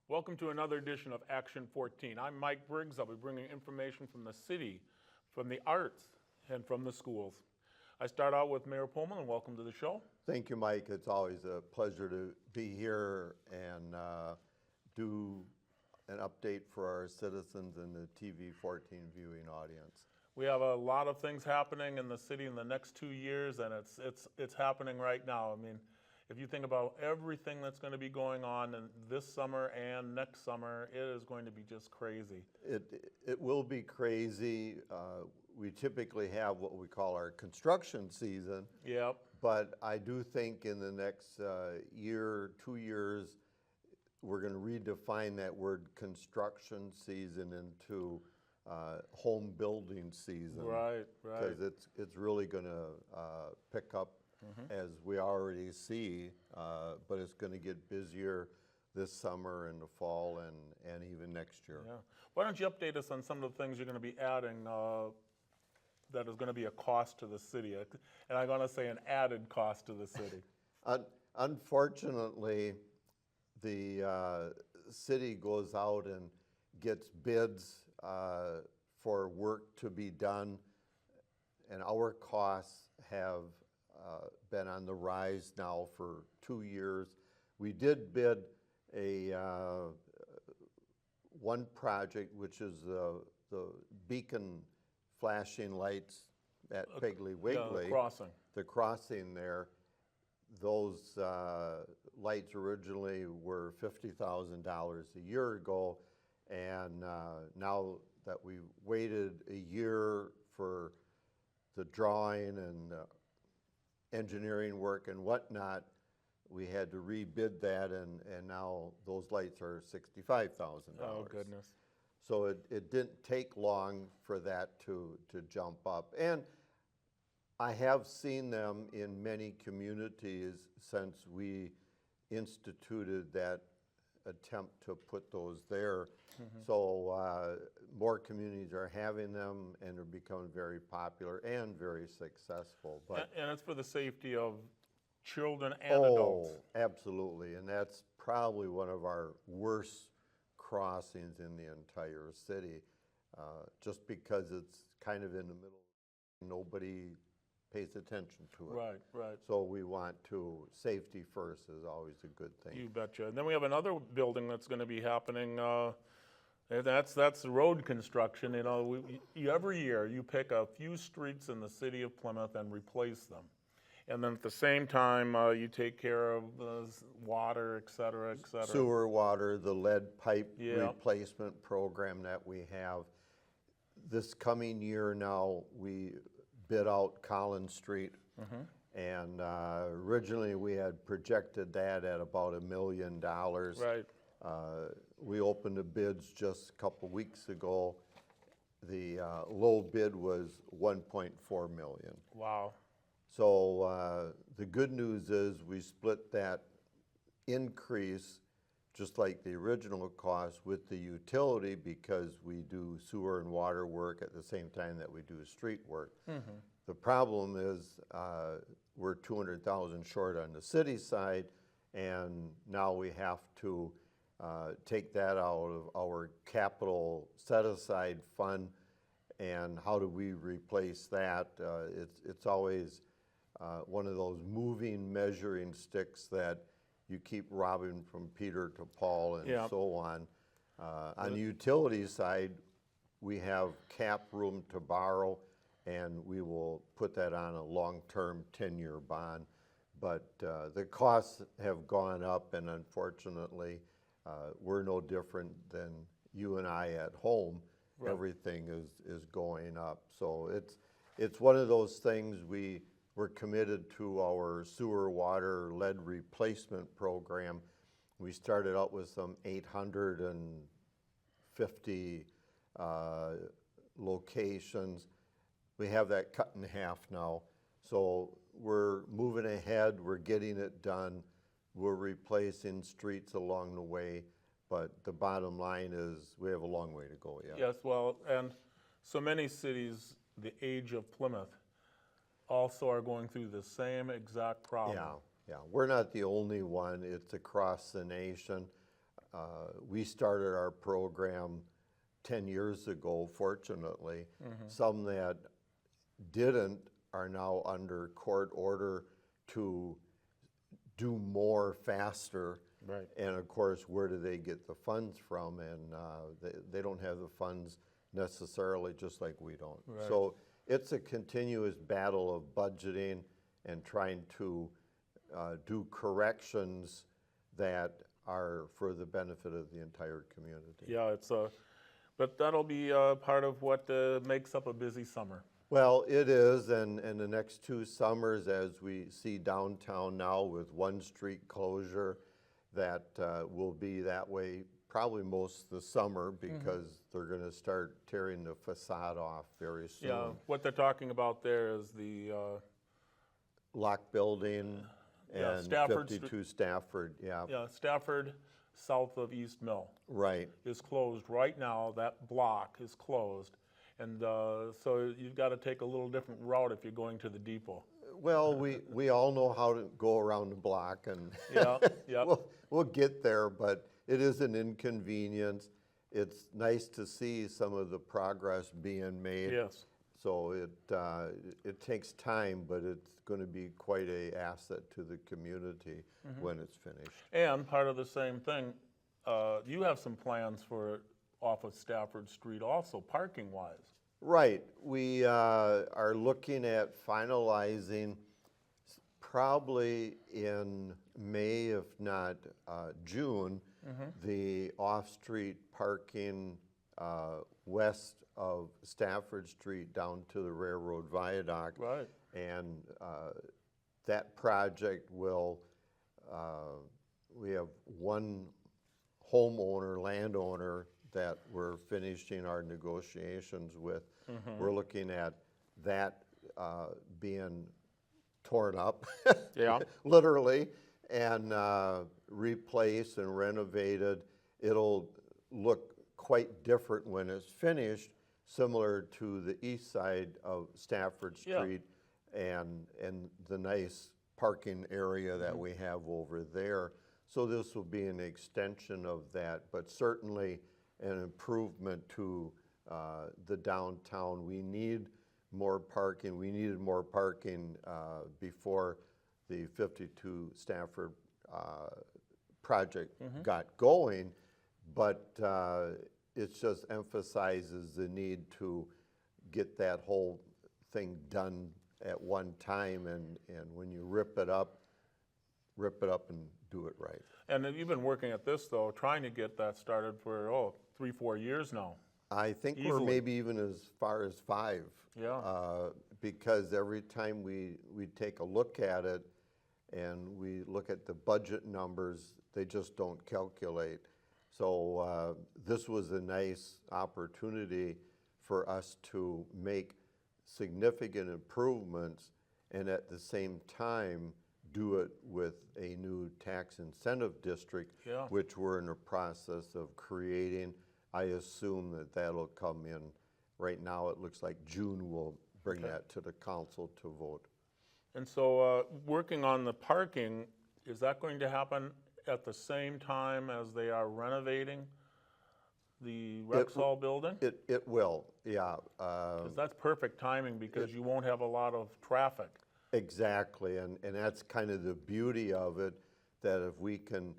Welcome to another edition of Action 14. I'm Mike Briggs. I'll be bringing information from the city, from the arts, and from the schools. I start out with Mayor Pullman, and welcome to the show. Thank you, Mike. It's always a pleasure to be here and do an update for our citizens and the TV 14 viewing audience. We have a lot of things happening in the city in the next 2 years, and it's happening right now. I mean, if you think about everything that's going to be going on in this summer and next summer, it is going to be just crazy. It will be crazy. We typically have what we call our construction season. Yep. But I do think in the next year, 2 years, we're going to redefine that word construction season into home building season. Right. Because it's really going to pick up as we already see, but it's going to get busier this summer and the fall and even next year. Yeah. Why don't you update us on some of the things you're going to be adding that is going to be a cost to the city, and I'm going to say an added cost to the city. Unfortunately, the city goes out and gets bids for work to be done, and our costs have been on the rise now for 2 years. We did bid a one project, which is the beacon flashing lights at Piggly Wiggly. The crossing there. Those lights originally were $50,000 a year ago, and now that we waited a year for the drawing and engineering work and whatnot, we had to rebid that, and now those lights are $65,000. Oh, goodness. So it didn't take long for that to jump up. And I have seen them in many communities since we instituted that attempt to put those there. So more communities are having them, and they're becoming very popular and very successful. And it's for the safety of children and adults. Oh, absolutely. And that's probably one of our worst crossings in the entire city, just because it's kind of in the middle. Nobody pays attention to it. Right. So we want to, safety first is always a good thing. You betcha. And then we have another building that's going to be happening. That's road construction. You know, every year you pick a few streets in the city of Plymouth and replace them. And then at the same time, you take care of water, et cetera, et cetera. Sewer, water, the lead pipe replacement program that we have. This coming year now, we bid out Collins Street. And originally we had projected that at about $1 million. Right. We opened the bids just a couple weeks ago. The low bid was $1.4 million. Wow. So the good news is we split that increase, just like the original cost, with the utility, because we do sewer and water work at the same time that we do street work. The problem is we're $200,000 short on the city side, and now we have to take that out of our capital set-aside fund. And how do we replace that? It's always one of those moving measuring sticks that you keep robbing from Peter to Paul and so on. On the utility side, we have cap room to borrow, and we will put that on a long-term 10-year bond. But the costs have gone up, and unfortunately, we're no different than you and I at home. Right. Everything is going up. So it's one of those things. We're committed to our sewer, water, lead replacement program. We started out with some 850 locations. We have that cut in half now. So we're moving ahead, we're getting it done. We're replacing streets along the way, but the bottom line is we have a long way to go yet. Yes, well, and so many cities the age of Plymouth also are going through the same exact problem. Yeah, we're not the only one. It's across the nation. we started our program 10 years ago, fortunately. Some that didn't are now under court order to do more faster. Right. And of course, where do they get the funds from? And they don't have the funds necessarily, just like we don't. Right. So it's a continuous battle of budgeting and trying to do corrections that are for the benefit of the entire community. Yeah, but that'll be part of what makes up a busy summer. Well, it is, and the next 2 summers, as we see downtown now with one street closure, that will be that way probably most of the summer because they're going to start tearing the facade off very soon. Yeah, what they're talking about there is the Lock Building Yeah, and Stafford 52 Stafford, yeah. Stafford, south of East Mill, Right. is closed right now. That block is closed. And so you've got to take a little different route if you're going to the depot. Well, we all know how to go around the block, and Yeah, yeah. we'll get there, but it is an inconvenience. It's nice to see some of the progress being made. Yes. So it takes time, but it's going to be quite an asset to the community when it's finished. And part of the same thing, you have some plans for off of Stafford Street also, parking-wise. Right. We are looking at finalizing probably in May, if not June, the off-street parking west of Stafford Street down to the railroad viaduct. Right. And that project will, we have one homeowner, landowner that we're finishing our negotiations with. We're looking at that being torn up, Yeah. literally, and replaced and renovated. It'll look quite different when it's finished, similar to the east side of Stafford Yeah. Street and the nice parking area that we have over there. So this will be an extension of that, but certainly an improvement to the downtown. We need more parking. We needed more parking before the 52 Stafford project got going, but it just emphasizes the need to get that whole thing done at one time, and when you rip it up and do it right. And you've been working at this, though, trying to get that started for, 3-4 years now. I think we're Easily. maybe even as far as 5. Yeah. Because every time we take a look at it and we look at the budget numbers, they just don't calculate. So this was a nice opportunity for us to make significant improvements and at the same time do it with a new tax incentive district, Yeah. which we're in the process of creating. I assume that that'll come in. Right now, it looks like June will bring that to the council to vote. And so working on the parking, is that going to happen at the same time as they are renovating the Rexall building? It will, yeah. 'Cause that's perfect timing because you won't have a lot of traffic. Exactly, and that's kind of the beauty of it, that if we can,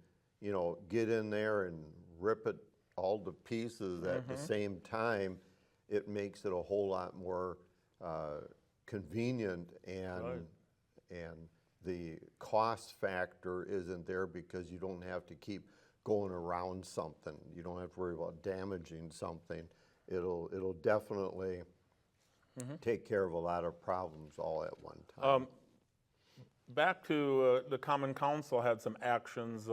get in there and rip it all to pieces at the same time, it makes it a whole lot more convenient, and the cost factor isn't there because you don't have to keep going around something. You don't have to worry about damaging something. It'll definitely take care of a lot of problems all at one time. Back to the Common Council had some actions.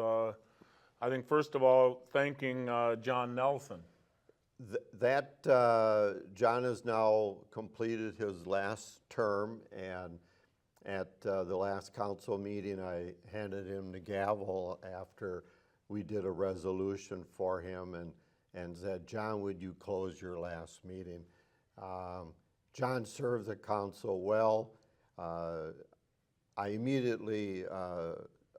I think first of all, thanking John Nelson. John has now completed his last term, and at the last council meeting, I handed him the gavel after we did a resolution for him and said, John, would you close your last meeting? John served the council well. I immediately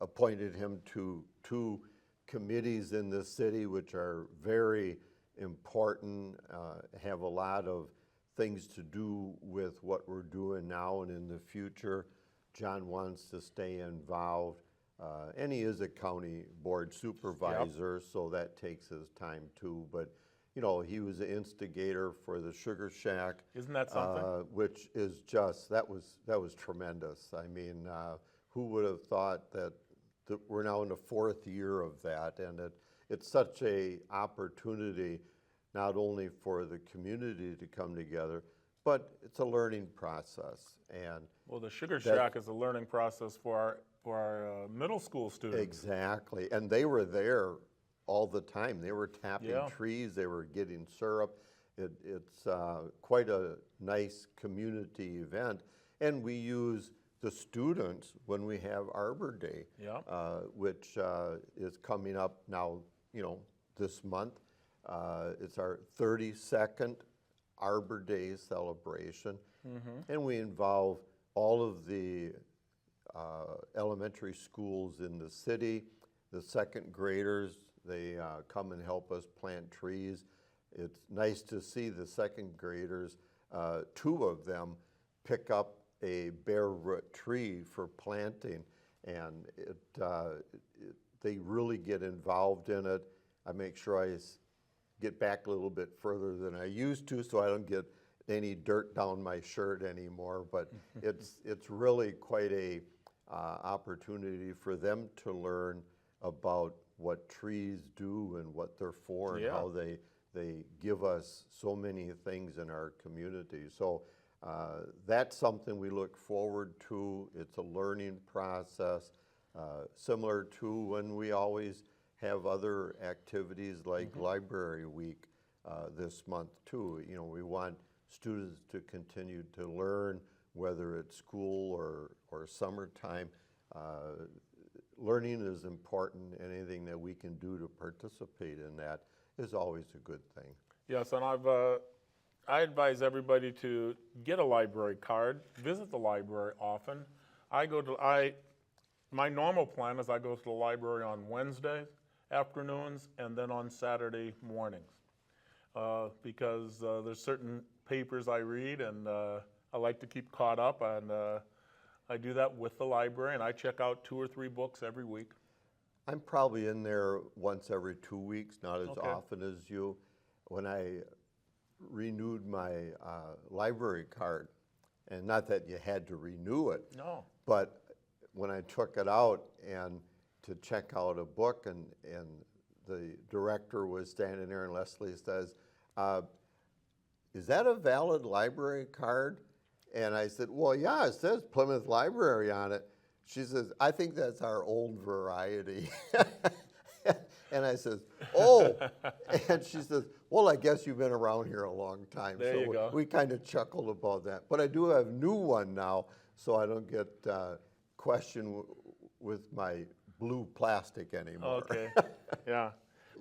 appointed him to 2 committees in this city which are very important, have a lot of things to do with what we're doing now and in the future. John wants to stay involved, and he is a county board supervisor, so that takes his time too. But you know, he was the instigator for the Sugar Shack. Isn't that something? Which is just, that was tremendous. I mean, who would have thought that we're now in the 4th year of that, and it's such a opportunity not only for the community to come together, but it's a learning process. And Well, the Sugar Shack is a learning process for our middle school students. exactly, and they were there all the time. They were tapping trees, they were getting syrup. It's quite a nice community event, and we use the students when we have Arbor Day, which is coming up now, you know, this month. It's our 32nd Arbor Day celebration, and we involve all of the elementary schools in the city. The 2nd graders, they come and help us plant trees. It's nice to see the 2nd graders, 2 of them pick up a bare root tree for planting, and they really get involved in it. I make sure I get back a little bit further than I used to, so I don't get any dirt down my shirt anymore. But it's really quite a opportunity for them to learn about what trees do and what they're for, and how they give us so many things in our community. So that's something we look forward to. It's a learning process, similar to when we always have other activities like Library Week this month too. You know, we want students to continue to learn, whether it's school or summertime. Learning is important. Anything that we can do to participate in that is always a good thing. Yes, and I advise everybody to get a library card, visit the library often. My normal plan is I go to the library on Wednesday afternoons and then on Saturday mornings, because there's certain papers I read, and I like to keep caught up, and I do that with the library, and I check out 2 or 3 books every week. I'm probably in there once every 2 weeks, not as often as you. When I renewed my library card, and not that you had to renew it, but when I took it out and to check out a book, and the director was standing there, and Leslie says, is that a valid library card? And I said, well, yeah, it says Plymouth Library on it. She says, I think that's our old variety. And I says, oh. And she says, well, I guess you've been around here a long time. There you go. We kind of chuckled about that. But I do have a new one now, so I don't get questioned with my blue plastic anymore. Okay, yeah.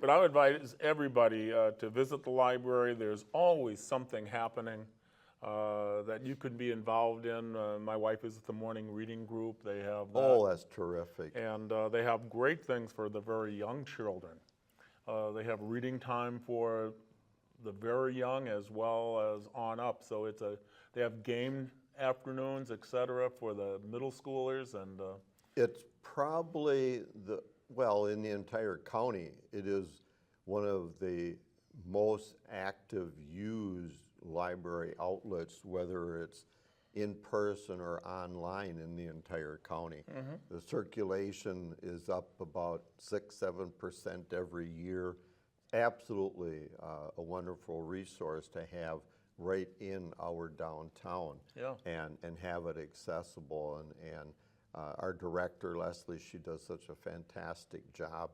But I would advise everybody to visit the library. There's always something happening that you could be involved in. My wife is at the morning reading group. They have that. Oh, that's terrific. And they have great things for the very young children. They have reading time for the very young as well as on up. So they have game afternoons, etc., for the middle schoolers. And it's probably in the entire county, it is one of the most active used library outlets, whether it's in person or online, in the entire county. The circulation is up about 6-7% every year. Absolutely a wonderful resource to have right in our downtown, and have it accessible. And our director, Leslie, she does such a fantastic job.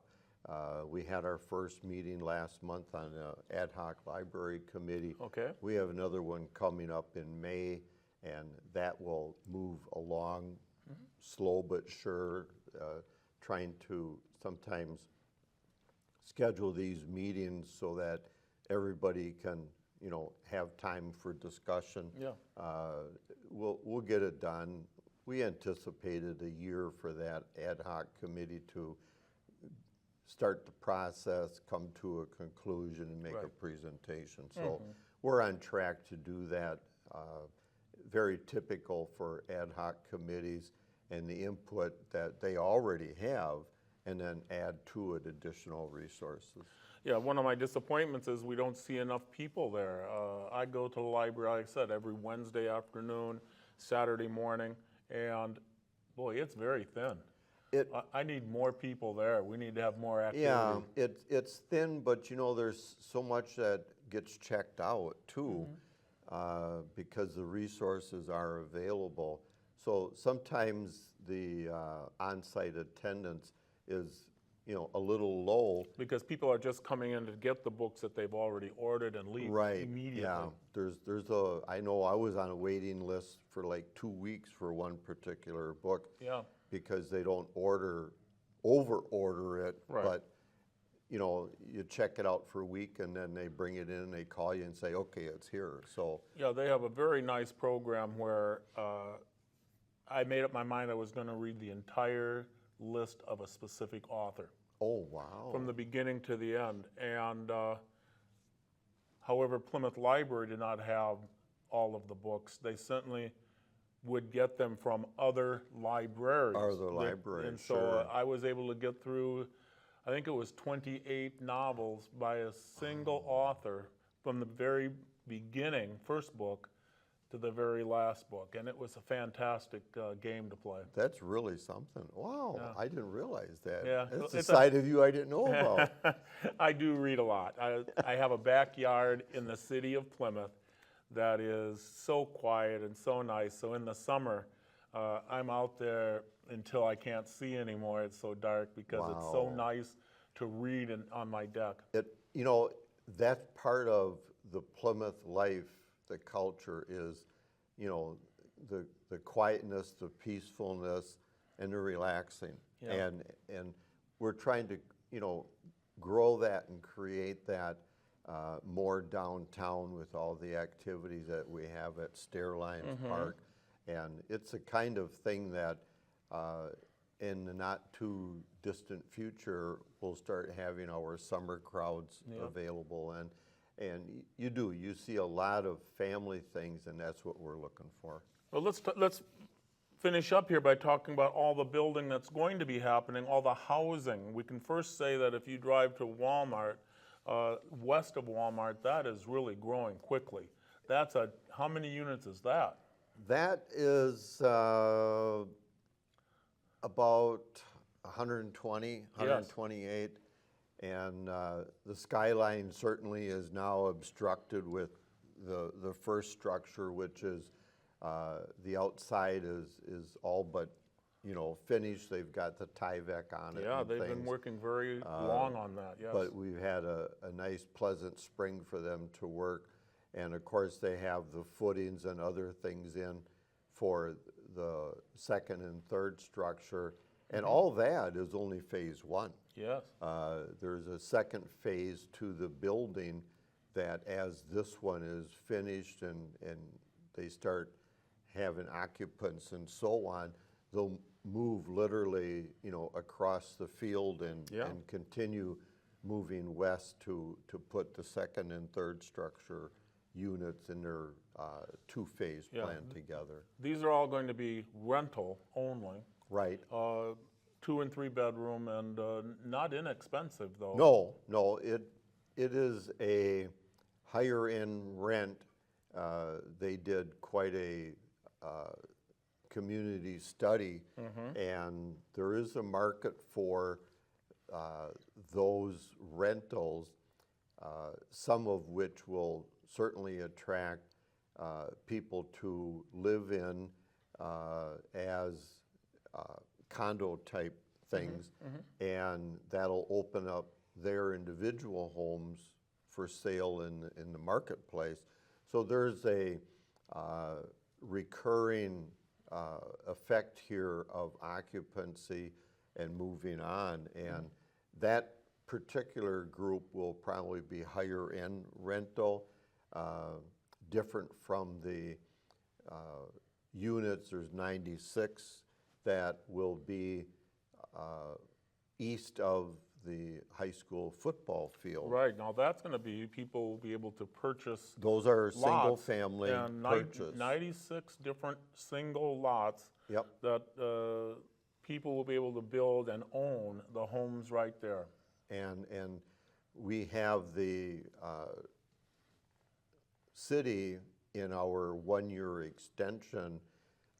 We had our first meeting last month on the ad hoc library committee. We have another one coming up in May, and that will move along slow but sure, trying to sometimes schedule these meetings so that everybody can, you know, have time for discussion. We'll get it done. We anticipated a year for that ad hoc committee to start the process, come to a conclusion, and make a Right. presentation. So we're on track to do that. Very typical for ad hoc committees and the input that they already have, and then add to it additional resources. Yeah, one of my disappointments is we don't see enough people there. I go to the library, like I said, every Wednesday afternoon, Saturday morning, and boy, it's very thin. I need more people there. We need to have more activity. Yeah, it's thin, but you know, there's so much that gets checked out too, because the resources are available. So sometimes the on-site attendance is, you know, a little low. Because people are just coming in to get the books that they've already ordered and leave immediately. Yeah, I know I was on a waiting list for like 2 weeks for one particular book. Yeah. Because they don't over order it, Right. but you know, you check it out for a week and then they bring it in and they call you and say, okay, it's here. So Yeah, they have a very nice program where I made up my mind I was going to read the entire list of a specific author. oh wow. From the beginning to the end. And however, Plymouth Library did not have all of the books. They certainly would get them from other libraries. And so sure. I was able to get through, I think it was 28 novels by a single author from the very beginning, first book, to the very last book. And it was a fantastic game to play. That's really something. Wow, Yeah. I didn't realize that. Yeah, That's a it's side of you I didn't know about. I do read a lot. I have a backyard in the city of Plymouth that is so quiet and so nice. So in the summer, I'm out there until I can't see anymore. It's so dark because it's so Wow. nice to read on my deck. You know, that's part of the Plymouth life, the culture is, you know, the quietness, the peacefulness, and the relaxing. Yeah. And we're trying to, you know, grow that and create that more downtown with all the activities that we have at Stairlines Park. And it's a kind of thing that in the not too distant future, we'll start having our summer crowds available. And you see a lot of family things, and that's what we're looking for. Well, let's finish up here by talking about all the building that's going to be happening, all the housing. We can first say that if you drive to Walmart, west of Walmart, that is really growing quickly. How many units is that? That is about 120, 128. And the skyline certainly is now obstructed with the first structure, which is the outside is all but, you know, finished. They've got the Tyvek on it. Yeah, and they've been things. working very long on that, yes. But we've had a nice, pleasant spring for them to work. And of course, they have the footings and other things in for the second and third structure. And all that is only phase one. Yes. There's a second phase to the building that as this one is finished and they start having occupants and so on, they'll move literally, you know, across the field and continue moving west to put the second and third structure units in their two-phase plan together. These are all going to be rental only. Right. 2 and 3 bedroom and not inexpensive though. No, it is a higher end rent. They did quite a community study, and there is a market for those rentals, some of which will certainly attract people to live in as condo type things, and that'll open up their individual homes for sale in the marketplace. So there's a recurring effect here of occupancy and moving on, and that particular group will probably be higher end rental, different from the units. There's 96 that will be east of the high school football field. Right, now that's gonna be, people will be able to purchase Those are lots. single-family And purchase. 96 different single lots Yep, that people will be able to build and own the homes right there. and we have the city in our one-year extension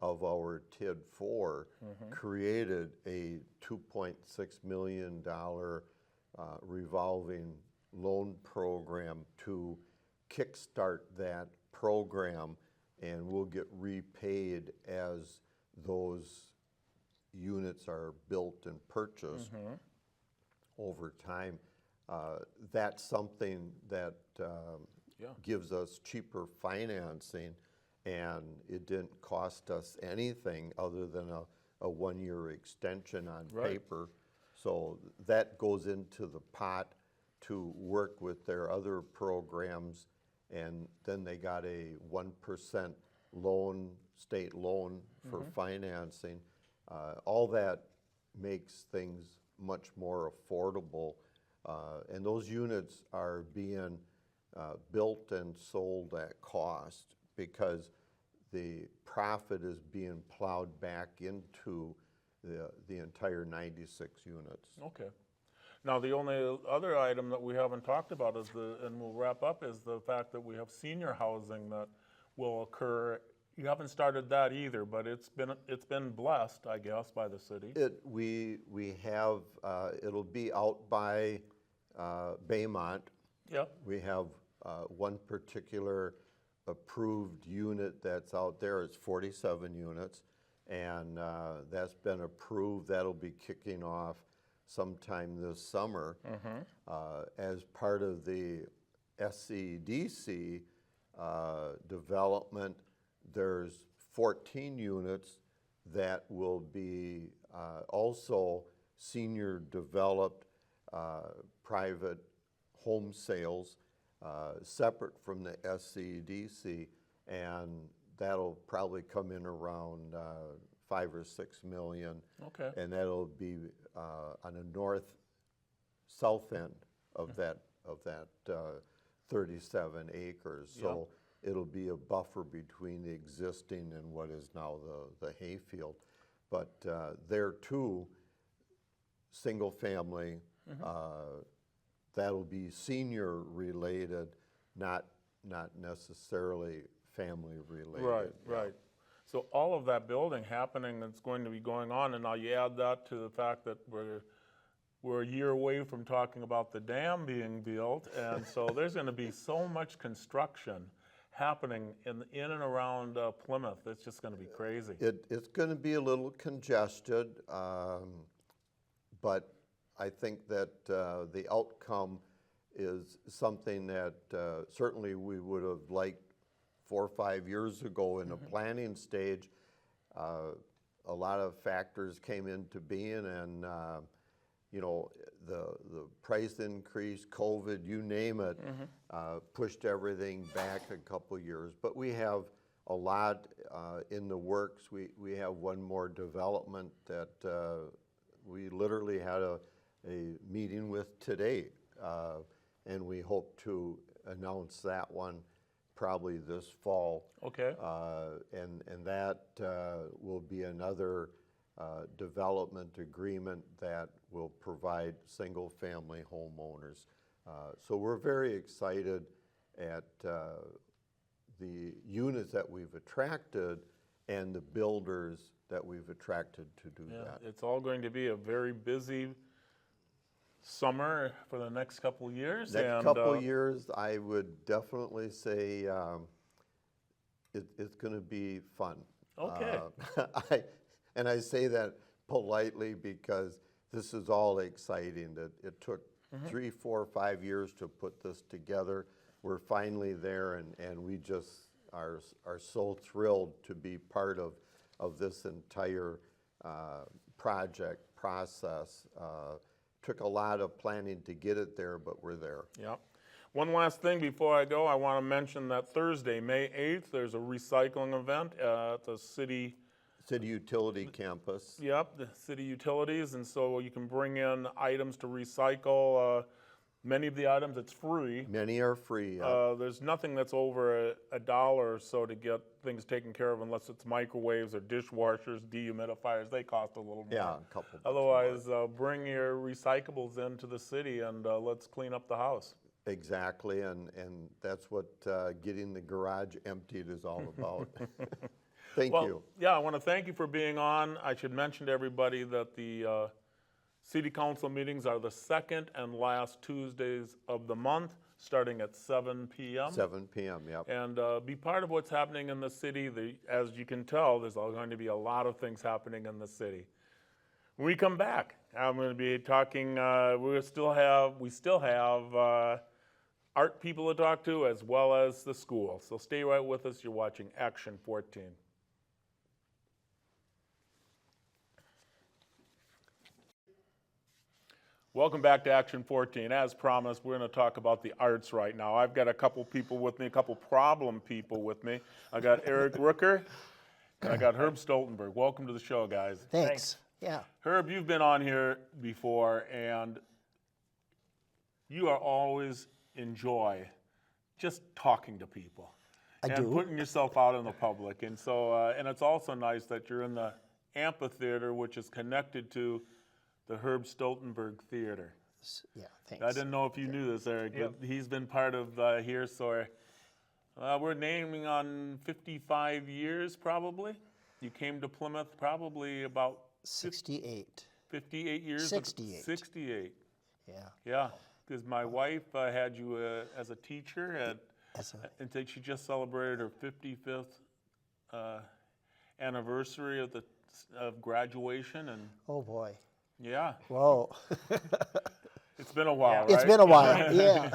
of our TID 4 created a $2.6 million revolving loan program to kickstart that program, and we'll get repaid as those units are built and purchased over time. That's something that Yeah. gives us cheaper financing, and it didn't cost us anything other than a one-year extension on Right. paper. So that goes into the pot to work with their other programs, and then they got a 1% loan, state loan for financing. All that makes things much more affordable, and those units are being built and sold at cost because the profit is being plowed back into the entire 96 units. Okay. Now, the only other item that we haven't talked about is and we'll wrap up, is the fact that we have senior housing that will occur. You haven't started that either, but it's been blessed, I guess, by the city. We have, it'll be out by Baymont. Yep. We have one particular approved unit that's out there. It's 47 units, and that's been approved. That'll be kicking off sometime this summer. As part of the SCDC development, there's 14 units that will be also senior developed private home sales, separate from the SCDC, and that'll probably come in around 5 or 6 million. Okay. And that'll be on the north-south end of that 37 acres. So it'll be a buffer between the existing and what is now the hayfield. But there too, single family, that'll be senior related, not necessarily family related. Right, right. So all of that building happening that's going to be going on, and now you add that to the fact that we're a year away from talking about the dam being built, and so there's going to be so much construction happening in and around Plymouth. It's just going to be crazy. It's going to be a little congested, but I think that the outcome is something that certainly we would have liked 4 or 5 years ago in the planning stage. A lot of factors came into being, and you know, the price increase, COVID, you name it, pushed everything back a couple years. But we have a lot in the works. We have one more development that we literally had a meeting with today, and we hope to announce that one probably this fall. Okay. And that will be another development agreement that will provide single-family homeowners. So we're very excited at the units that we've attracted and the builders that we've attracted to do that. It's all going to be a very busy summer for the next couple of years. Next couple years, I would definitely say it's going to be fun. Okay. And I say that politely because this is all exciting. It took 3, 4, 5 years to put this together. We're finally there, and we just are so thrilled to be part of this entire project process. Took a lot of planning to get it there, but we're there. Yeah. One last thing before I go, I want to mention that Thursday, May 8th, there's a recycling event at the city City Utility Campus. Yep, the city utilities, and so you can bring in items to recycle. Many of the items, it's free. Many are free. There's nothing that's over a dollar or so to get things taken care of unless it's microwaves or dishwashers, dehumidifiers. They cost a little more. Yeah, a couple bucks Otherwise, bring your recyclables into the city and let's clean up the house. Exactly, and that's what getting the garage emptied is all about. Thank you. Yeah, I want to thank you for being on. I should mention to everybody that the city council meetings are the second and last Tuesdays of the month, starting at 7 p.m. 7 p.m., yep. And be part of what's happening in the city. As you can tell, there's going to be a lot of things happening in the city. When we come back, I'm going to be talking, we still have art people to talk to as well as the school. So stay right with us. You're watching Action 14. Welcome back to Action 14. As promised, we're going to talk about the arts right now. I've got a couple people with me, a couple problem people with me. I got Eric Rooker and I got Herb Stoltenberg. Welcome to the show, guys. Thanks. Yeah. Herb, you've been on here before, and you are always enjoy just talking to people. I and do. putting yourself out in the public. And so, and it's also nice that you're in the amphitheater, which is connected to the Herb Stoltenberg Theater. Yeah, thanks. I didn't know if you knew this, Eric. Yep. He's been part of here, so we're naming on 55 years probably. You came to Plymouth probably about 68. 58 years? 68. 68. Yeah. Yeah, because my wife had you as a teacher As a, and she just celebrated her 55th anniversary of graduation, and oh boy. yeah, Whoa. it's been a while, right? It's been a while. Yeah,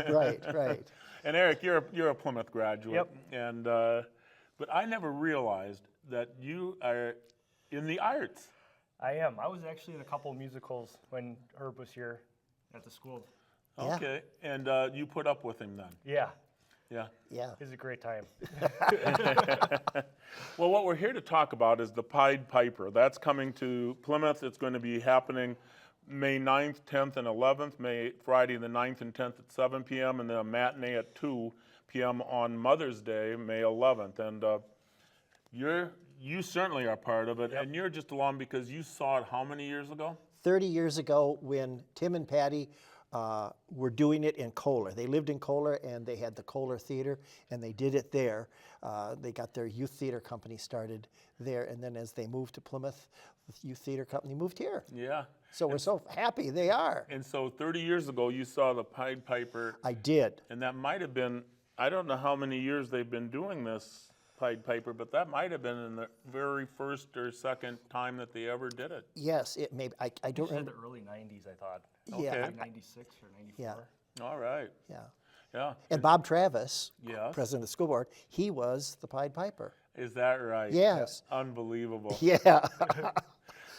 right. And Eric, you're a Plymouth graduate. Yep. And but I never realized that you are in the arts. I am. I was actually in a couple musicals when Herb was here at the school. Yeah. Okay. And you put up with him then. Yeah, Yeah. Yeah. it was a great time. Well, what we're here to talk about is the Pied Piper. That's coming to Plymouth. It's going to be happening May 9th, 10th, and 11th. Friday the 9th and 10th at 7 p.m. and then a matinee at 2 p.m. on Mother's Day, May 11th. And you certainly are part of it, and you're just along because you saw it how many years ago? 30 years ago when Tim and Patty were doing it in Kohler. They lived in Kohler and they had the Kohler Theater and they did it there. They got their youth theater company started there, and then as they moved to Plymouth, the youth theater company moved here. Yeah. So we're so happy they are. And so 30 years ago, you saw the Pied Piper, I did. and that might have been, I don't know how many years they've been doing this Pied Piper, but that might have been in the very first or second time that they ever did it. Yes, it may. I don't It was in remember. the early 90s, I thought. Yeah, Okay. Like 96 or 94. Yeah. All right. yeah. Yeah. And Bob Travis, Yes. president of the school board, he was the Pied Piper. Is that right? Yes. Unbelievable. Yeah.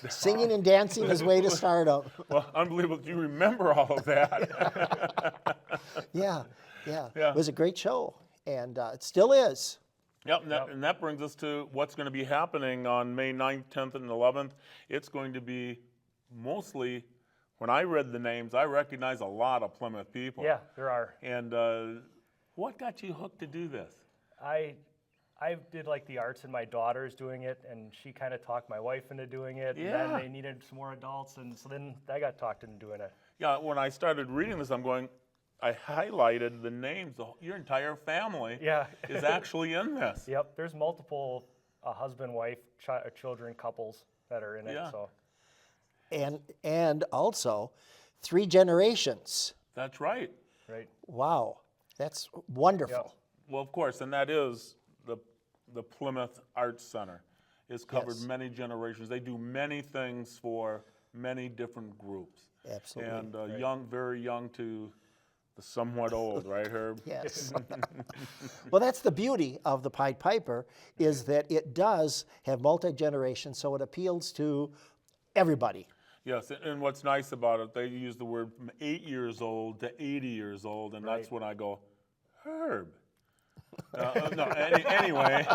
Singing and dancing is way to stardom. Well, unbelievable. You remember all of that. Yeah. Yeah. It was a great show, and it still is. Yep, and that brings us to what's going to be happening on May 9th, 10th, and 11th. It's going to be mostly, when I read the names, I recognize a lot of Plymouth people. Yeah, there are. And what got you hooked to do this? I did like the arts, and my daughter's doing it, and she kind of talked my wife into doing it. Yeah. And then they needed some more adults, and so then I got talked into doing it. Yeah, when I started reading this, I highlighted the names. Your entire family Yeah. is actually in this. Yep, there's multiple husband, wife, children, couples that are in it. Yeah. So And also 3 generations. That's right. right. Wow. That's wonderful. Yep. Well, of course, and that is the Plymouth Arts Center. It's covered Yes. many generations. They do many things for many different groups. Absolutely. And young, very young to the somewhat old, right, Herb? Yes. Well, that's the beauty of the Pied Piper, is that it does have multi-generation, so it appeals to everybody. Yes, and what's nice about it, they use the word from 8 years old to 80 years old, and that's Right. when I go, Herb, No, anyway,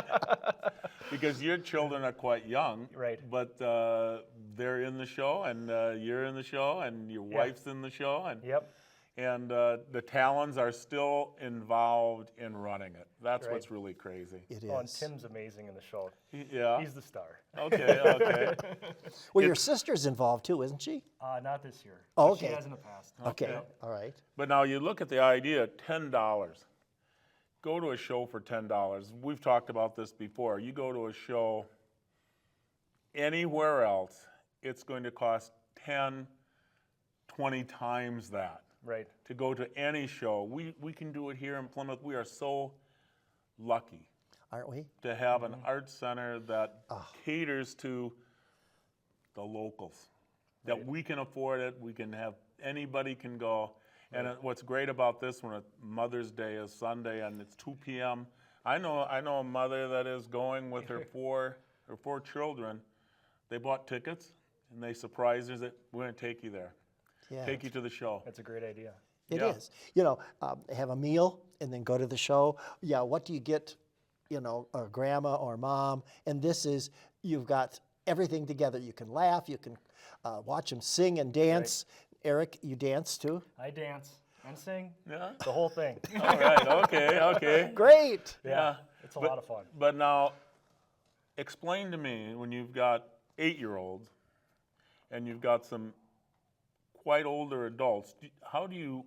because your children are quite young. Right. But they're in the show, and you're in the show, and your wife's in the show, and Yep. and the Talons are still involved in running it. That's Right. what's really crazy. It Oh, and is. Tim's amazing in the show. Yeah. He's the star. Okay. Okay. Well, your sister's involved too, isn't she? Not this year. Oh, but She okay. has in the past. Okay, all right. But now you look at the idea, $10. Go to a show for $10. We've talked about this before. You go to a show anywhere else, it's going to cost 10, 20 times that Right. to go to any show. We can do it here in Plymouth. We are so lucky Aren't we? to have an art center that caters to the locals. That we can afford it, we can have, anybody can go. And what's great about this one, Mother's Day is Sunday and it's 2 p.m. I know a mother that is going with her four children. They bought tickets and they surprised her that we're going to take you there, Yeah. take you to the show. That's a great idea. It Yeah. is. You know, have a meal and then go to the show. Yeah, what do you get, you know, grandma or mom? And this is, you've got everything together. You can laugh, you can watch them sing and dance. Eric, you dance too? I dance and sing, Yeah. the whole thing. All right. Okay. Okay. Great. Yeah. It's a lot of fun. But now, explain to me when you've got 8-year-olds and you've got some quite older adults, how do you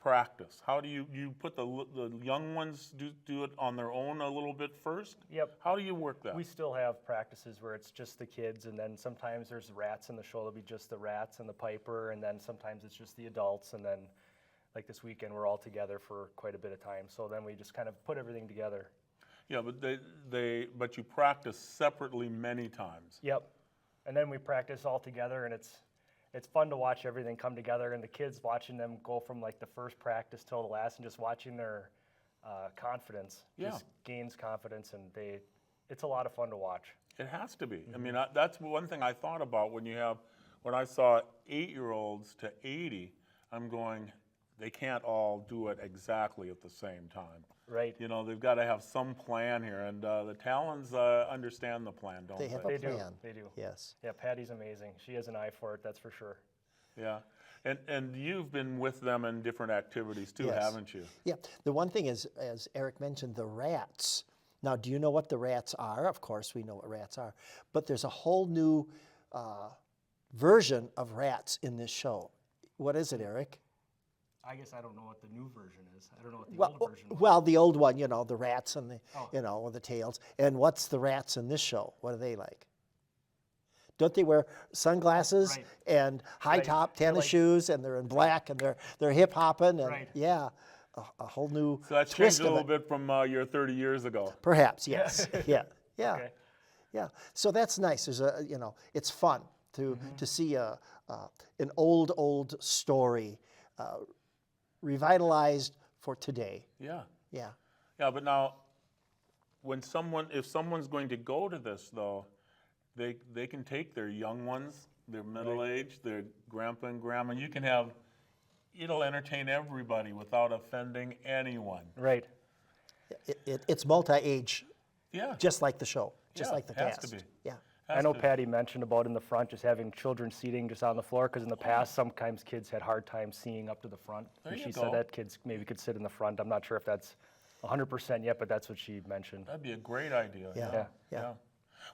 practice? How do you put the young ones do it on their own a little bit first? Yep. How do you work that? We still have practices where it's just the kids, and then sometimes there's rats in the show. It'll be just the rats and the piper, and then sometimes it's just the adults, and then like this weekend we're all together for quite a bit of time. So then we just kind of put everything together. Yeah, but but you practice separately many times. Yep. And then we practice all together, and it's fun to watch everything come together, and the kids watching them go from like the first practice till the last, and just watching their confidence just gains confidence, and it's a lot of fun to watch. It has to be. I mean, that's one thing I thought about when I saw 8-year-olds to 80, I'm going, they can't all do it exactly at the same time. Right. You know, they've got to have some plan here, and the Talons understand the plan, don't they? They have They a do. plan. They do. Yes. Yeah, Patty's amazing. She has an eye for it, that's for sure. Yeah, and you've been with them in different activities too, Yes. haven't you? Yeah. The one thing is, as Eric mentioned, the rats. Now, do you know what the rats are? Of course, we know what rats are. But there's a whole new version of rats in this show. What is it, Eric? I guess I don't know what the new version is. I don't know what the Well, old version was. well, the old one, you know, the rats and the, Oh. you know, the tails. And what's the rats in this show? What are they like? Don't they wear sunglasses Right. and high Right. top They're tennis like- shoes, and they're in black, and they're hip hopping, and Right. yeah, a whole new So that's twist changed a of little it. bit from your 30 years ago. Perhaps, yes, yeah, yeah, Okay. yeah. So that's nice. There's a, you know, it's fun to see an old story revitalized for today. Yeah. Yeah. Yeah, but now, if someone's going to go to this though, they can take their young ones, their middle-aged, their grandpa and grandma. You can have, it'll entertain everybody without offending anyone. Right. It's multi-age, Yeah. just like the show, just Yeah, like the has cast. to be. Yeah. Has I know to. Patty mentioned about in the front just having children seating just on the floor, because in the past sometimes kids had hard time seeing up to the front. There And you she go. said that kids maybe could sit in the front. I'm not sure if that's 100% yet, but that's what she mentioned. That'd be a great idea. Yeah. Yeah.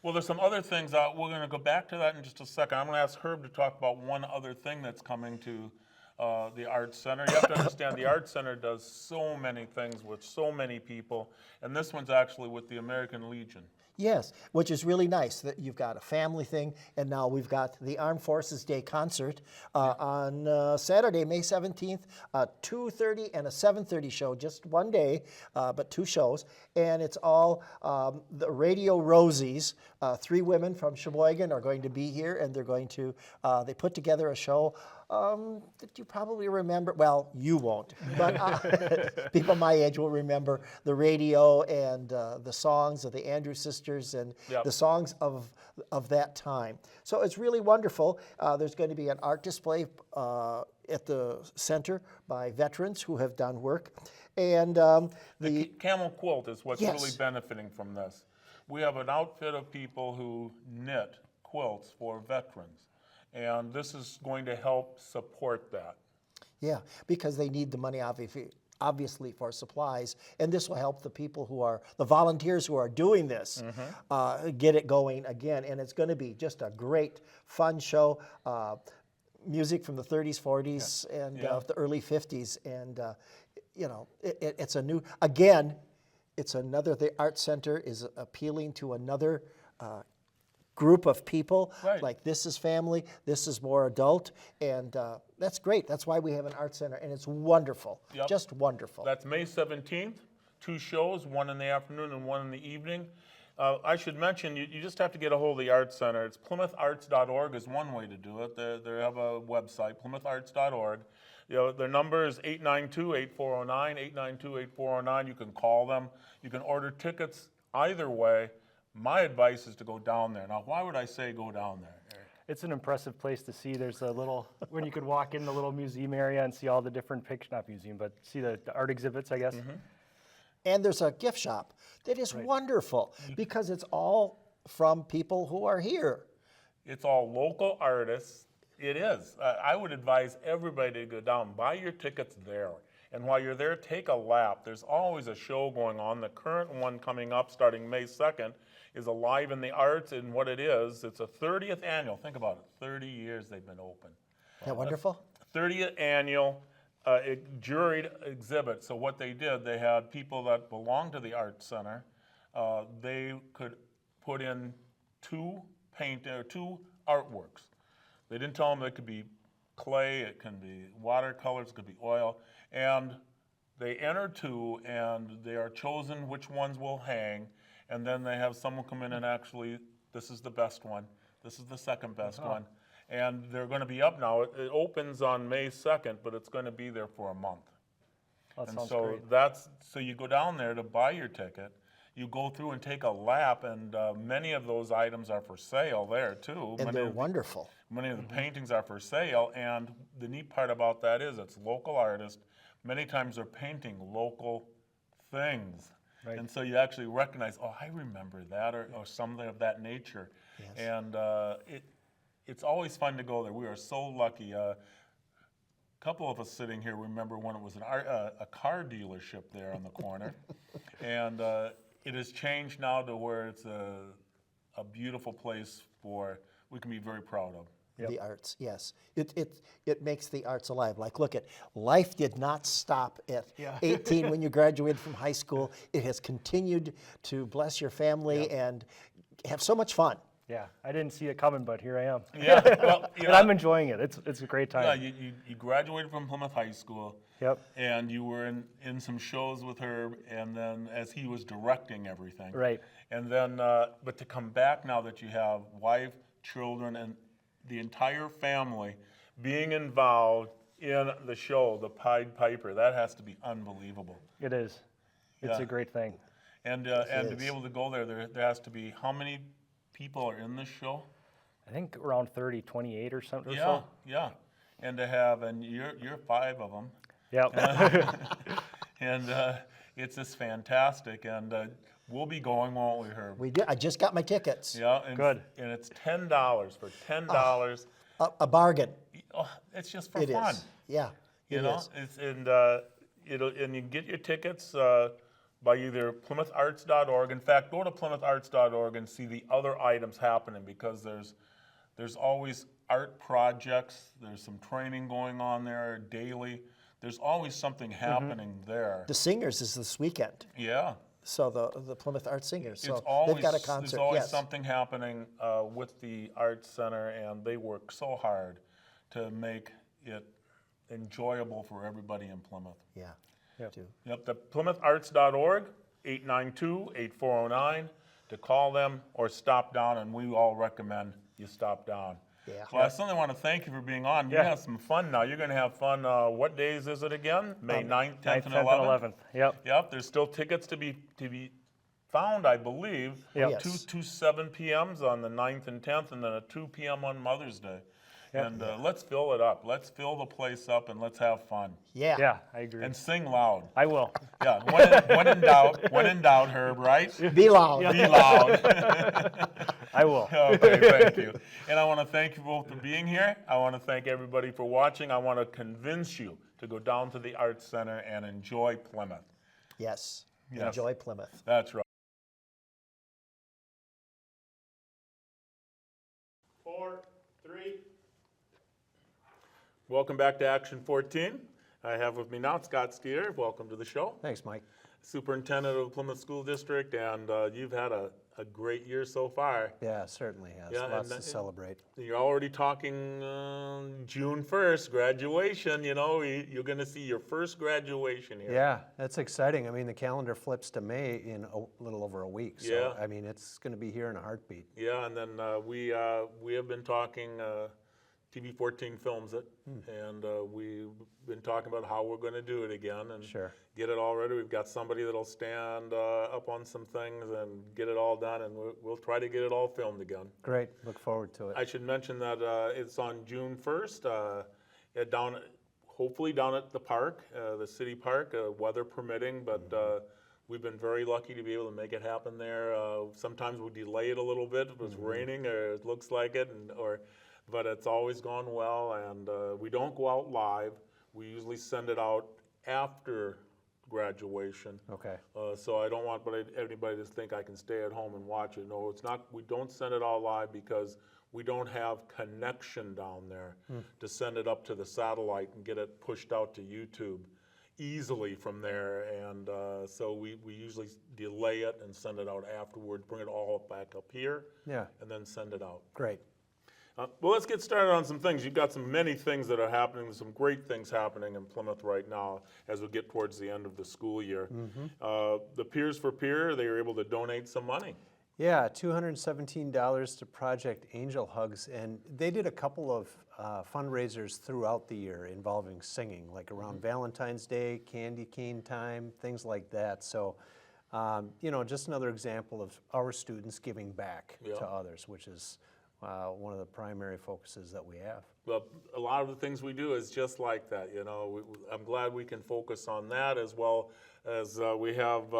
Well, there's some other things. We're going to go back to that in just a second. I'm going to ask Herb to talk about one other thing that's coming to the Arts Center. You have to understand the Arts Center does so many things with so many people, and this one's actually with the American Legion. Yes, which is really nice that you've got a family thing, and now we've got the Armed Forces Day concert on Saturday, May 17th, a 2:30 and a 7:30 show, just one day, but two shows, and it's all the Radio Rosies. 3 women from Sheboygan are going to be here, and they're going to, they put together a show that you probably remember. Well, you won't, but people my age will remember the radio and the songs of the Andrews Sisters and Yep. the songs of that time. So it's really wonderful. There's going to be an art display at the center by veterans who have done work, and The camel quilt is what's Yes. really benefiting from this. We have an outfit of people who knit quilts for veterans, and this is going to help support that. Yeah, because they need the money obviously for supplies, and this will help the people who are, the volunteers who are doing this, get it going again. And it's going to be just a great, fun show. Music from the 30s, 40s, and the early 50s. And, you know, it's a new, again, it's another, the Art Center is appealing to another group of people. Right. Like, this is family, this is more adult, and that's great. That's why we have an art center, and it's wonderful, Yep. just wonderful. That's May 17th, 2 shows, one in the afternoon and one in the evening. I should mention, you just have to get a hold of the Art Center. It's PlymouthArts.org is one way to do it. They have a website, PlymouthArts.org. You know, their number is 892-8409, 892-8409. You can call them. You can order tickets either way. My advice is to go down there. Now, why would I say go down there, Eric? It's an impressive place to see. There's a little, when you could walk in the little museum area and see all the different pictures, not museum, but see the art exhibits, I guess. And there's a gift shop that is wonderful because it's all from people who are here. It's all local artists. It is. I would advise everybody to go down, buy your tickets there. And while you're there, take a lap. There's always a show going on. The current one coming up starting May 2nd is Alive in the Arts, and what it is, it's a 30th annual. Think about it, 30 years they've been open. Isn't that wonderful? 30th annual juried exhibit. So what they did, they had people that belonged to the Art Center. They could put in two artworks. They didn't tell them it could be clay, it can be watercolors, it could be oil, and they enter two, and they are chosen which ones will hang, and then they have someone come in and actually, this is the best one, this is the second best one, and they're going to be up now. It opens on May 2nd, but it's going to be there for a month. That And sounds so great. so you go down there to buy your ticket, you go through and take a lap, and many of those items are for sale there too. And Many they're of the- wonderful. Many of the paintings are for sale, and the neat part about that is it's local artists. Many times they're painting local things. Right. And so you actually recognize, oh, I remember that, or something of that nature. And it's always fun to go there. We are so lucky. A couple of us sitting here remember when it was a car dealership there on the corner. And it has changed now to where it's a beautiful place we can be very proud of. Yep. The arts, yes. It makes the arts alive. Like, look at, life did not stop at 18 when you graduated from high school. It has continued to bless your family and have so much fun. Yeah, I didn't see it coming, but here I am. Yeah, well, you And know, I'm enjoying it. It's a great yeah, time. you graduated from Plymouth High School. Yep. And you were in some shows with Herb, and then as he was directing everything. Right. And then, but to come back now that you have wife, children, and the entire family being involved in the show, the Pied Piper, that has to be unbelievable. It is. It's Yeah. a great thing. And to be able to go there has to be, how many people are in this show? I think around 30, 28 or something or Yeah, so. yeah. And to have, and you're 5 of them. Yep. And it's just fantastic, and we'll be going, won't we, Herb? We did. I just got my tickets. Yeah, and Good. And it's $10 for $10. A bargain. Oh, it's just for It fun. is. Yeah. You it know, is. it's and you can get your tickets by either PlymouthArts.org. In fact, go to PlymouthArts.org and see the other items happening, because there's always art projects. There's some training going on there daily. There's always something happening there. The Singers is this weekend. Yeah. So the Plymouth Art Singers. So It's always, they've got a concert. there's always yes. something happening with the Arts Center, and they work so hard to make it enjoyable for everybody in Plymouth. Yeah. Yep. Too. Yep, the PlymouthArts.org, 892-8409, to call them or stop down, and we all recommend you stop down. Yeah. Well, I certainly want to thank you for being on. You Yeah. have some fun now. You're going to have fun. What days is it again? May 9th, 10th, 9th, and 10th, 11th? and 11th. Yep. Yep, there's still tickets to be found, I believe. Yep. Yes. Two 7 p.m.s on the 9th and 10th, and then a 2 p.m. on Mother's Day. Yep. And let's fill it up. Let's fill the place up and let's have fun. Yeah. Yeah, I agree. And sing loud. I will. Yeah, when in doubt, Herb, right? Be loud. Be loud. I will. Okay, thank you. And I want to thank you both for being here. I want to thank everybody for watching. I want to convince you to go down to the Arts Center and enjoy Plymouth. Yes. Yes. Enjoy Plymouth. That's right. 4, 3. Welcome back to Action 14. I have with me now Scott Skeeter. Welcome to the show. Thanks, Mike. Superintendent of the Plymouth School District, and you've had a great year so far. Yeah, it certainly has. Yeah, Lots and to celebrate. You're already talking June 1st, graduation. You know, you're going to see your first graduation here. Yeah, that's exciting. I mean, the calendar flips to May in a little over a week. So, Yeah. I mean, it's going to be here in a heartbeat. Yeah, and then we have been talking TV14 films it, and we've been talking about how we're going to do it again and Sure. get it all ready. We've got somebody that'll stand up on some things and get it all done, and we'll try to get it all filmed again. Great. Look forward to it. I should mention that it's on June 1st, hopefully down at the park, the city park, weather permitting, but we've been very lucky to be able to make it happen there. Sometimes we delay it a little bit if it's raining or it looks like it, but it's always gone well, and we don't go out live. We usually send it out after graduation. Okay. So I don't want anybody to think I can stay at home and watch it. No, it's not. We don't send it all live because we don't have connection down there to send it up to the satellite and get it pushed out to YouTube easily from there. And so we usually delay it and send it out afterwards, bring it all back up here, Yeah. and then send it out. Great. Well, let's get started on some things. You've got many things that are happening, some great things happening in Plymouth right now as we get towards the end of the school year. The Peers for Peer, they were able to donate some money. Yeah, $217 to Project Angel Hugs, and they did a couple of fundraisers throughout the year involving singing, like around Valentine's Day, candy cane time, things like that. So, you know, just another example of our students giving back Yeah. to others, which is one of the primary focuses that we have. Well, a lot of the things we do is just like that, you know. I'm glad we can focus on that, as well as we have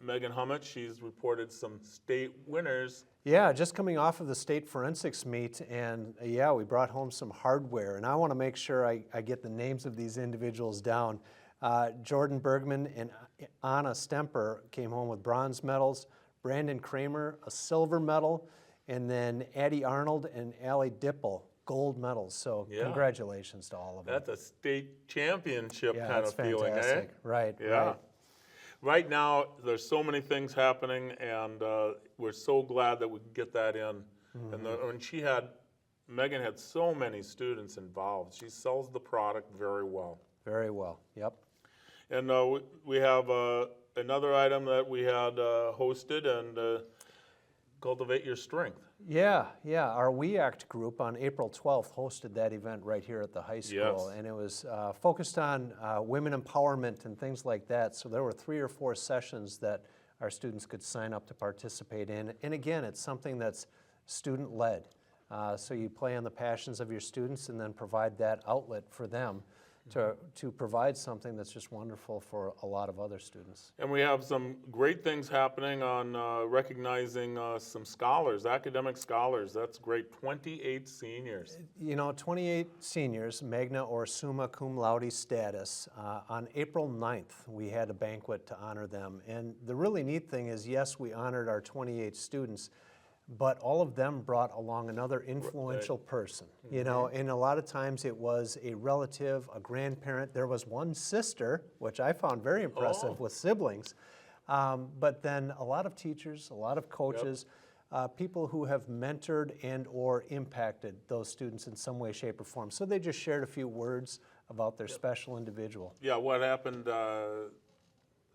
Megan Hummett. She's reported some state winners. Yeah, just coming off of the state forensics meet, and yeah, we brought home some hardware, and I want to make sure I get the names of these individuals down. Jordan Bergman and Anna Stemper came home with bronze medals, Brandon Kramer a silver medal, and then Addie Arnold and Allie Dipple gold medals. So Yeah. congratulations to all of them. That's a state championship Yeah, kind that's of feeling, fantastic. eh? Right, Yeah. right. Right now, there's so many things happening, and we're so glad that we could get that in. And Megan had so many students involved. She sells the product very well. Very well, yep. And we have another item that we had hosted, and Cultivate Your Strength. Yeah, our We Act group on April 12th hosted that event right here at the high school. Yes. And it was focused on women empowerment and things like that. So there were 3 or 4 sessions that our students could sign up to participate in. And again, it's something that's student-led. So you play on the passions of your students and then provide that outlet for them to provide something that's just wonderful for a lot of other students. And we have some great things happening on recognizing some scholars, academic scholars. That's great. 28 seniors. You know, 28 seniors, magna or summa cum laude status. On April 9th, we had a banquet to honor them. And the really neat thing is, yes, we honored our 28 students, but all of them brought along another influential person, you know, and a lot of times it was a relative, a grandparent. There was one sister, which I found very impressive with siblings, but then a lot of teachers, a lot of coaches, people who have mentored and or impacted those students in some way, shape, or form. So they just shared a few words about their special individual. Yeah, what happened,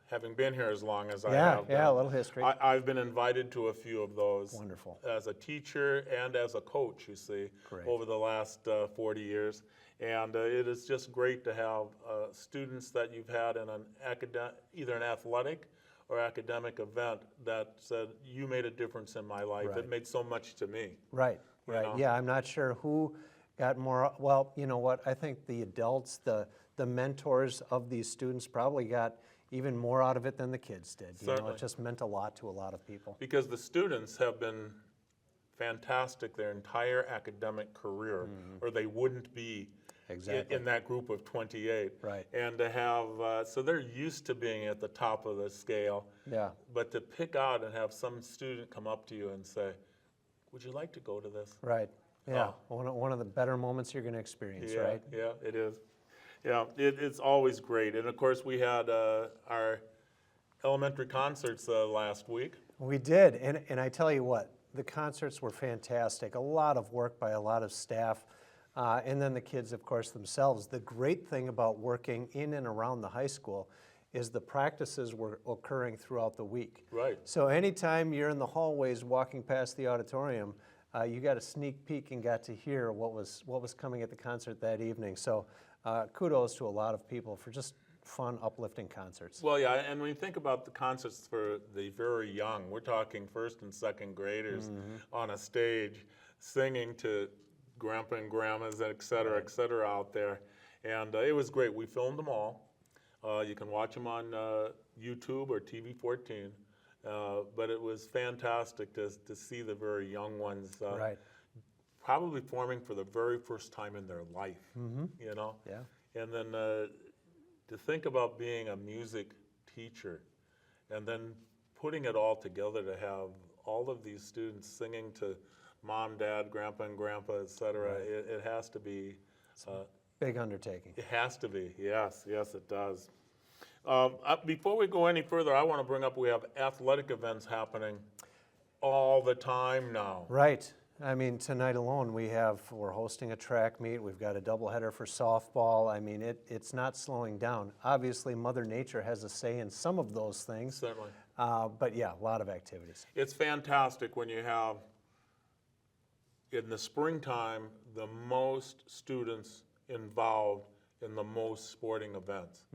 having been here as long as I Yeah, have. yeah, a little history. I've been invited to a few of those. Wonderful. As a teacher and as a coach, you see, Great. over the last 40 years. And it is just great to have students that you've had in an either an athletic or academic event that said, you made a difference in my life. Right. It made so much to me. Right, You right. know? Yeah, I'm not sure who got more, well, you know what, I think the adults, the mentors of these students probably got even more out of it than the kids did. You know, Certainly. it just meant a lot to a lot of people. Because the students have been fantastic their entire academic career, or they wouldn't be Exactly. in that group of 28. Right. And to have, so they're used to being at the top of the scale. Yeah. But to pick out and have some student come up to you and say, would you like to go to this? Right, yeah. One of the better moments you're going to experience, Yeah, right? yeah, it is. Yeah, it's always great. And of course, we had our elementary concerts last week. We did, and I tell you what, the concerts were fantastic. A lot of work by a lot of staff, and then the kids, of course, themselves. The great thing about working in and around the high school is the practices were occurring throughout the week. Right. So anytime you're in the hallways walking past the auditorium, you got a sneak peek and got to hear what was coming at the concert that evening. So kudos to a lot of people for just fun, uplifting concerts. Well, yeah, and when you think about the concerts for the very young, we're talking first and second graders on a stage singing to grandpa and grandmas, et cetera, out there. And it was great. We filmed them all. You can watch them on YouTube or TV14. But it was fantastic to see the very young ones Right. probably performing for the very first time in their life, you know? Yeah. And then to think about being a music teacher and then putting it all together to have all of these students singing to mom, dad, grandpa, and grandpa, et cetera, it has to be. Big undertaking. It has to be, yes, it does. Before we go any further, I want to bring up we have athletic events happening all the time now. Right. I mean, tonight alone, we're hosting a track meet. We've got a doubleheader for softball. I mean, it's not slowing down. Obviously, Mother Nature has a say in some of those things. Certainly. But yeah, a lot of activities. It's fantastic when you have, in the springtime, the most students involved in the most sporting events.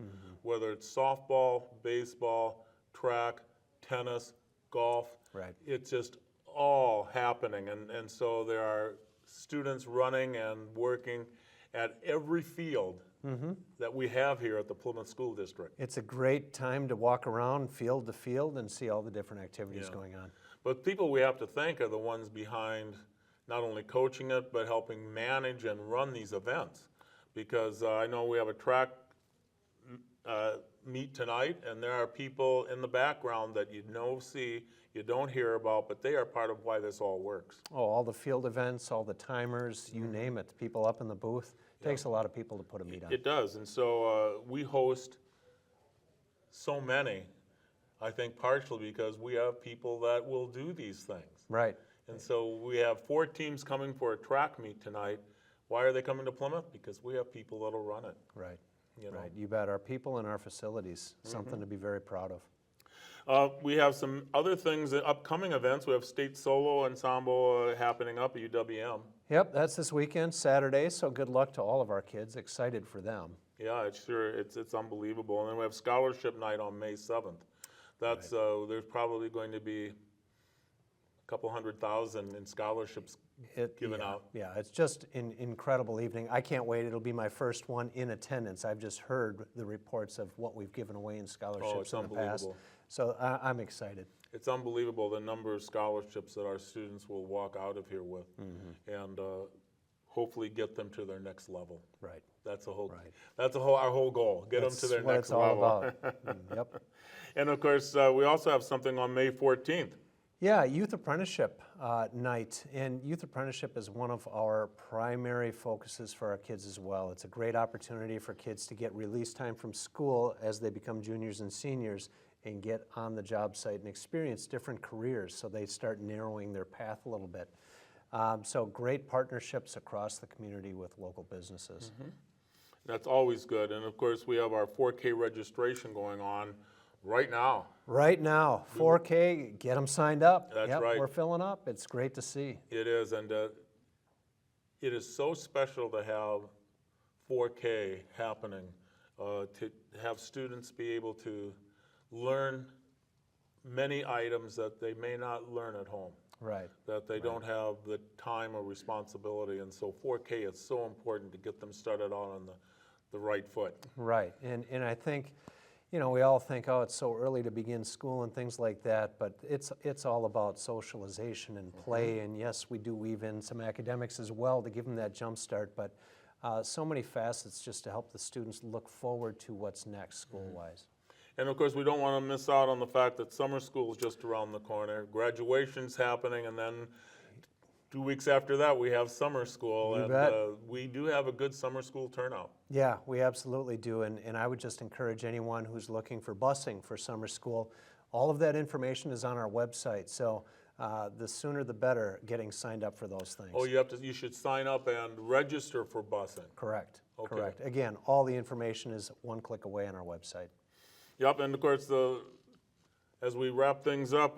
Whether it's softball, baseball, track, tennis, golf. Right. It's just all happening. And so there are students running and working at every field that we have here at the Plymouth School District. It's a great time to walk around field to field and see all the different activities going on. But people we have to thank are the ones behind not only coaching it, but helping manage and run these events. Because I know we have a track meet tonight, and there are people in the background that you see, you don't hear about, but they are part of why this all works. Oh, all the field events, all the timers, you name it, people up in the booth. Takes a lot of people to put a meet on. It does, and so we host so many, I think partially because we have people that will do these things. Right. And so we have 4 teams coming for a track meet tonight. Why are they coming to Plymouth? Because we have people that'll run it. Right. You know. Right. You bet. Our people and our facilities, something to be very proud of. We have some other things, upcoming events. We have State Solo Ensemble happening up at UWM. Yep, that's this weekend, Saturday, so good luck to all of our kids. Excited for them. Yeah, it's unbelievable. And then we have Scholarship Night on May 7th. That's there's probably going to be a couple 100,000 in scholarships given out. Yeah, it's just an incredible evening. I can't wait. It'll be my first one in attendance. I've just heard the reports of what we've given away in scholarships in the past. Unbelievable. So I'm excited. It's unbelievable the number of scholarships that our students will walk out of here with, and hopefully get them to their next level. Right. That's our Right. whole goal. Get That's them to their what next it's all level. about. Yep. And of course, we also have something on May 14th. Yeah, Youth Apprenticeship Night. And Youth Apprenticeship is one of our primary focuses for our kids as well. It's a great opportunity for kids to get release time from school as they become juniors and seniors and get on the job site and experience different careers so they start narrowing their path a little bit. So great partnerships across the community with local businesses. That's always good. And of course, we have our 4K registration going on Right now. Right now, 4K, get them signed up. That's Yep, right. we're filling up. It's great to see. It is, and it is so special to have 4K happening, to have students be able to learn many items that they may not learn at home, Right. that they don't have the time or responsibility. And so 4K is so important to get them started out on the right foot. Right, and I think, you know, we all think, oh, it's so early to begin school and things like that, but it's all about socialization and play, and yes, we do weave in some academics as well to give them that jump start, but so many facets just to help the students look forward to what's next school-wise. And of course, we don't want to miss out on the fact that summer school is just around the corner. Graduation's happening, and then 2 weeks after that, we have summer school. You and bet. We do have a good summer school turnout. Yeah, we absolutely do, and I would just encourage anyone who's looking for busing for summer school, all of that information is on our website, so the sooner the better getting signed up for those things. Oh, you should sign up and register for busing. Correct, Okay. correct. Again, all the information is one click away on our website. Yep, and of course, as we wrap things up,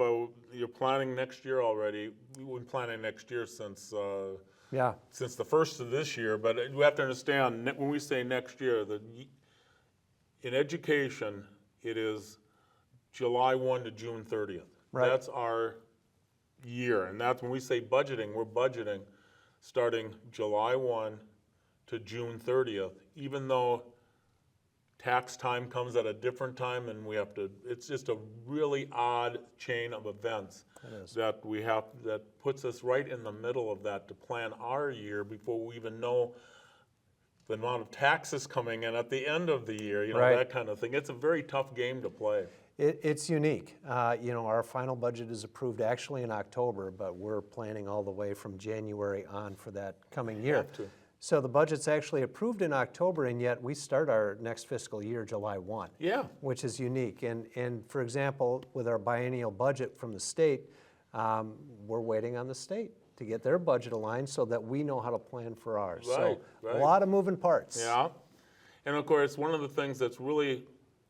you're planning next year already. We've been planning next year since Yeah, the first of this year, but you have to understand, when we say next year, in education, it is July 1 to June 30th. Right. That's our year, and that's when we say budgeting, we're budgeting starting July 1 to June 30th, even though tax time comes at a different time, and it's just a really odd chain of events that puts us right in the middle of that to plan our year before we even know the amount of taxes coming in at the end of the year, Right. that kind of thing. It's a very tough game to play. it's unique. You know, our final budget is approved actually in October, but we're planning all the way from January on for that coming year. Have to. So the budget's actually approved in October, and yet we start our next fiscal year July 1. Yeah. Which is unique. And for example, with our biennial budget from the state, we're waiting on the state to get their budget aligned so that we know how to plan for ours. Right, So right. a lot of moving parts. Yeah, and of course, one of the things that's really,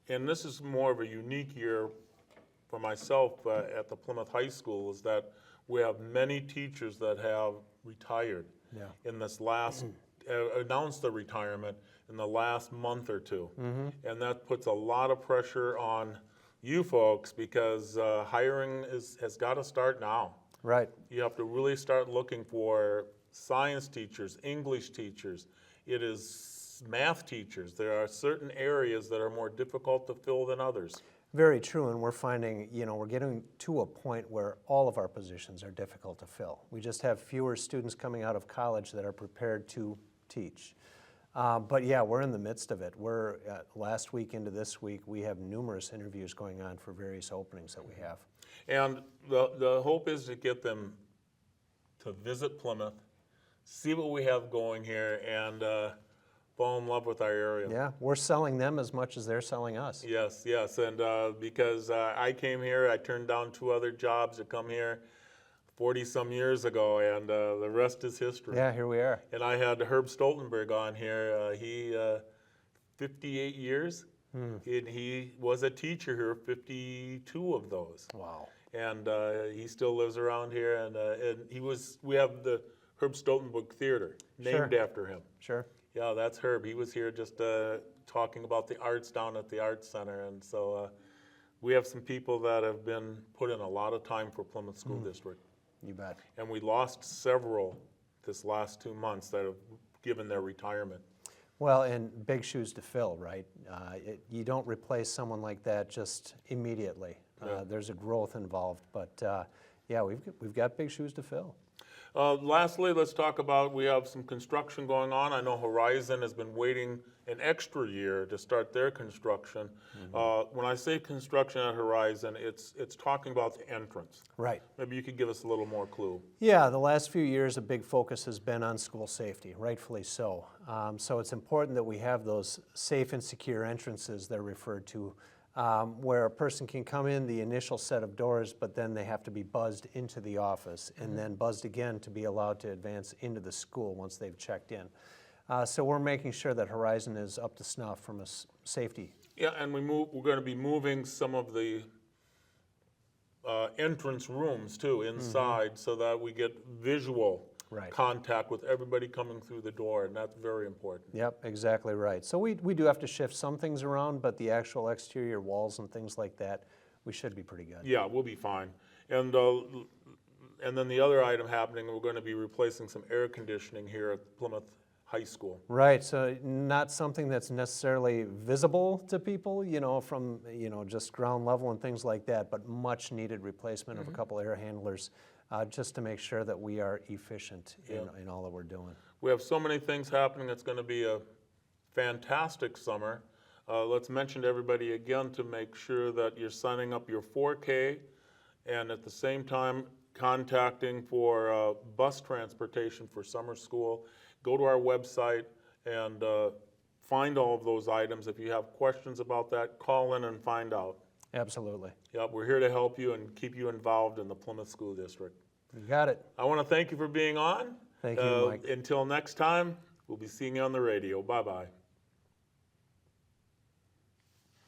and this is more of a unique year for myself at the Plymouth High School, is that we have many teachers that have retired in this last, announced their retirement in the last month or two. And that puts a lot of pressure on you folks because hiring has got to start now. Right. You have to really start looking for science teachers, English teachers. It is math teachers. There are certain areas that are more difficult to fill than others. Very true, and we're finding, you know, we're getting to a point where all of our positions are difficult to fill. We just have fewer students coming out of college that are prepared to teach. But yeah, we're in the midst of it. We're last week into this week, we have numerous interviews going on for various openings that we have. And the hope is to get them to visit Plymouth, see what we have going here, and fall in love with our area. Yeah, we're selling them as much as they're selling us. Yes, yes, and because I came here, I turned down 2 other jobs to come here 40-some years ago, and the rest is history. Yeah, here we are. And I had Herb Stoltenberg on here. He 58 years, and he was a teacher here 52 of those. Wow. And he still lives around here, and we have the Herb Stoltenberg Theater named Sure. after him. Sure. Yeah, that's Herb. He was here just talking about the arts down at the Arts Center, and so we have some people that have been put in a lot of time for Plymouth School District. You bet. And we lost several this last 2 months that have given their retirement. Well, and big shoes to fill, right? You don't replace someone like that just immediately. Yeah. There's a growth involved, but yeah, we've got big shoes to fill. Lastly, let's talk about, we have some construction going on. I know Horizon has been waiting an extra year to start their construction. When I say construction at Horizon, it's talking about the entrance. Right. Maybe you could give us a little more clue. Yeah, the last few years, a big focus has been on school safety, rightfully so. So it's important that we have those safe and secure entrances they're referred to, where a person can come in the initial set of doors, but then they have to be buzzed into the office and then buzzed again to be allowed to advance into the school once they've checked in. So we're making sure that Horizon is up to snuff from a safety. Yeah, and we're going to be moving some of the entrance rooms too inside so that we get visual Right. contact with everybody coming through the door, and that's very important. Yep, exactly right. So we do have to shift some things around, but the actual exterior walls and things like that, we should be pretty good. Yeah, we'll be fine. And then the other item happening, we're going to be replacing some air conditioning here at Plymouth High School. Right, so not something that's necessarily visible to people, from, just ground level and things like that, but much needed replacement of a couple air handlers, just to make sure that we are efficient in all that we're doing. We have so many things happening. It's going to be a fantastic summer. Let's mention to everybody again to make sure that you're signing up your 4K and at the same time contacting for bus transportation for summer school. Go to our website and find all of those items. If you have questions about that, call in and find out. Absolutely. Yep, we're here to help you and keep you involved in the Plymouth School District. You got it. I want to thank you for being on. Thank you, Mike. Until next time, we'll be seeing you on the radio. Bye-bye.